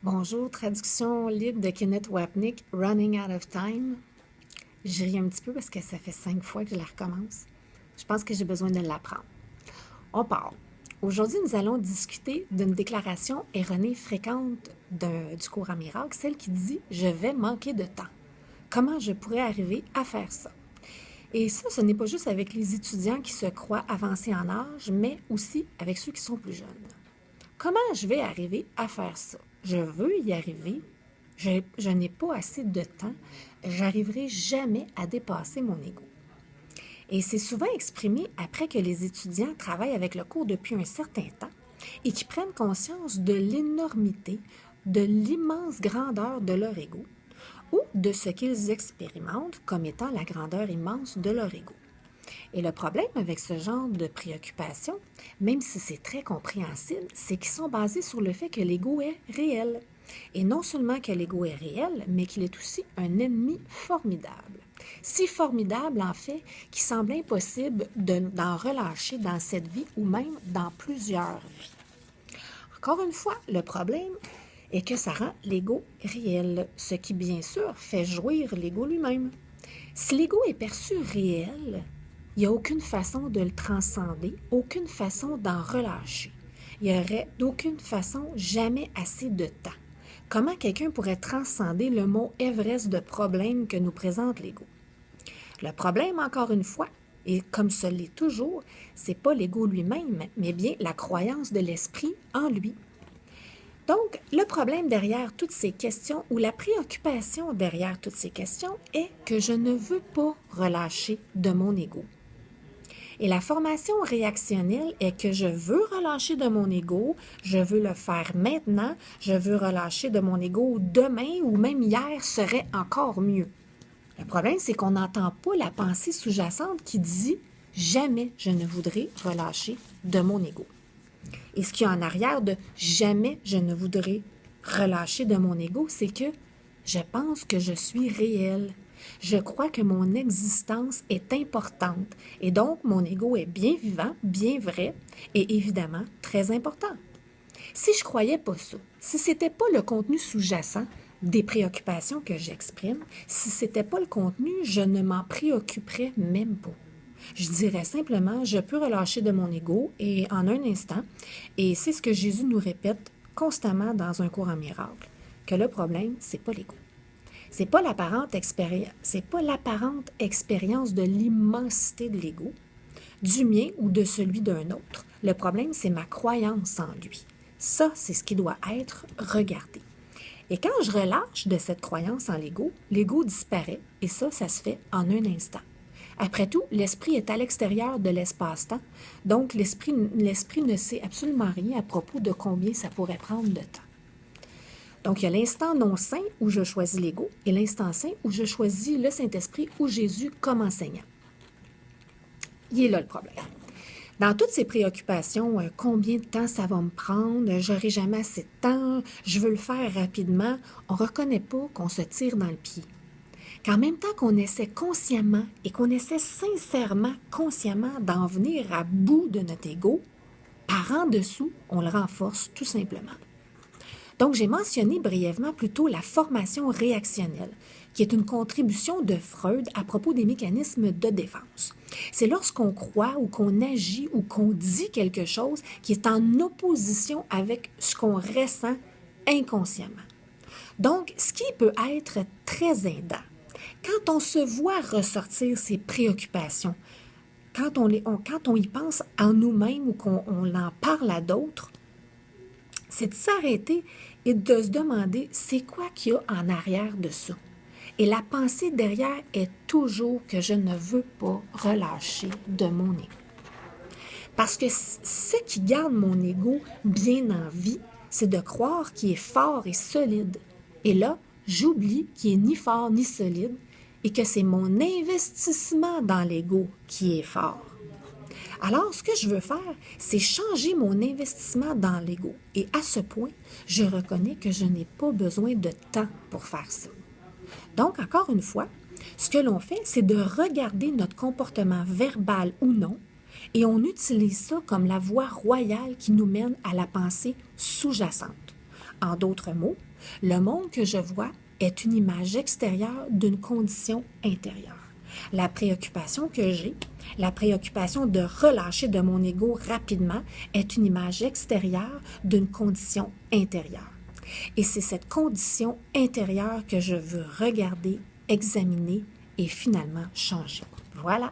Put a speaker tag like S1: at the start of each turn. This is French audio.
S1: Bonjour, traduction libre de Kenneth Wapnick, Running Out of Time. Je ris un petit peu parce que ça fait 5 fois que je la recommence. Je pense que j'ai besoin de l'apprendre. On part. Aujourd'hui, nous allons discuter d'une déclaration erronée fréquente du cours à miracle, celle qui dit « Je vais manquer de temps ». Comment je pourrais arriver à faire ça? Et ça, ce n'est pas juste avec les étudiants qui se croient avancés en âge, mais aussi avec ceux qui sont plus jeunes. Comment je vais arriver à faire ça? Je veux y arriver, je n'ai pas assez de temps, j'arriverai jamais à dépasser mon ego. Et c'est souvent exprimé après que les étudiants travaillent avec le cours depuis un certain temps et qui prennent conscience de l'énormité, de l'immense grandeur de leur ego ou de ce qu'ils expérimentent comme étant la grandeur immense de leur ego. Et le problème avec ce genre de préoccupation, même si c'est très compréhensible, c'est qu'ils sont basés sur le fait que l'ego est réel. Et non seulement que l'ego est réel, mais qu'il est aussi un ennemi formidable. Si formidable, en fait, qu'il semble impossible d'en relâcher dans cette vie ou même dans plusieurs vies. Encore une fois, le problème est que ça rend l'ego réel, ce qui, bien sûr, fait jouir l'ego lui-même. Si l'ego est perçu réel, il n'y a aucune façon de le transcender, aucune façon d'en relâcher. Il n'y aurait d'aucune façon jamais assez de temps. Comment quelqu'un pourrait transcender le mont Everest de problèmes que nous présente l'ego? Le problème, encore une fois, et comme ce l'est toujours, c'est pas l'ego lui-même, mais bien la croyance de l'esprit en lui. Donc, le problème derrière toutes ces questions, ou la préoccupation derrière toutes ces questions, est que je ne veux pas relâcher de mon ego. Et la formation réactionnelle est que je veux relâcher de mon ego, je veux le faire maintenant, je veux relâcher de mon ego demain ou même hier serait encore mieux. Le problème, c'est qu'on n'entend pas la pensée sous-jacente qui dit « Jamais je ne voudrais relâcher de mon ego ». Et ce qu'il y a en arrière de « Jamais je ne voudrais relâcher de mon ego », c'est que je pense que je suis réel. Je crois que mon existence est importante et donc mon ego est bien vivant, bien vrai et évidemment très important. Si je croyais pas ça, si c'était pas le contenu sous-jacent des préoccupations que j'exprime, si c'était pas le contenu, je ne m'en préoccuperais même pas. Je dirais simplement, je peux relâcher de mon ego et en un instant, et c'est ce que Jésus nous répète constamment dans un cours en miracle, que le problème, c'est pas l'ego. C'est pas l'apparente expérience de l'immensité de l'ego, du mien ou de celui d'un autre. Le problème, c'est ma croyance en lui. Ça, c'est ce qui doit être regardé. Et quand je relâche de cette croyance en l'ego disparaît et ça se fait en un instant. Après tout, l'esprit est à l'extérieur de l'espace-temps, donc l'esprit ne sait absolument rien à propos de combien ça pourrait prendre de temps. Donc, il y a l'instant non saint où je choisis l'ego et l'instant saint où je choisis le Saint-Esprit ou Jésus comme enseignant. Il est là le problème. Dans toutes ces préoccupations, combien de temps ça va me prendre, j'aurai jamais assez de temps, je veux le faire rapidement, on ne reconnaît pas qu'on se tire dans le pied. Qu'en même temps qu'on essaie consciemment et qu'on essaie sincèrement, consciemment d'en venir à bout de notre ego, par en dessous, on le renforce tout simplement. Donc, j'ai mentionné brièvement plutôt la formation réactionnelle, qui est une contribution de Freud à propos des mécanismes de défense. C'est lorsqu'on croit ou qu'on agit ou qu'on dit quelque chose qui est en opposition avec ce qu'on ressent inconsciemment. Donc, ce qui peut être très aidant, quand on se voit ressortir ses préoccupations, quand on y pense en nous-mêmes ou qu'on en parle à d'autres, c'est de s'arrêter et de se demander c'est quoi qu'il y a en arrière de ça. Et la pensée derrière est toujours que je ne veux pas relâcher de mon ego. Parce que ce qui garde mon ego bien en vie, c'est de croire qu'il est fort et solide. Et là, j'oublie qu'il n'est ni fort ni solide et que c'est mon investissement dans l'ego qui est fort. Alors, ce que je veux faire, c'est changer mon investissement dans l'ego. Et à ce point, je reconnais que je n'ai pas besoin de temps pour faire ça. Donc, encore une fois, ce que l'on fait, c'est de regarder notre comportement verbal ou non, et on utilise ça comme la voie royale qui nous mène à la pensée sous-jacente. En d'autres mots, le monde que je vois est une image extérieure d'une condition intérieure. La préoccupation que j'ai, la préoccupation de relâcher de mon ego rapidement, est une image extérieure d'une condition intérieure. Et c'est cette condition intérieure que je veux regarder, examiner et finalement changer. Voilà.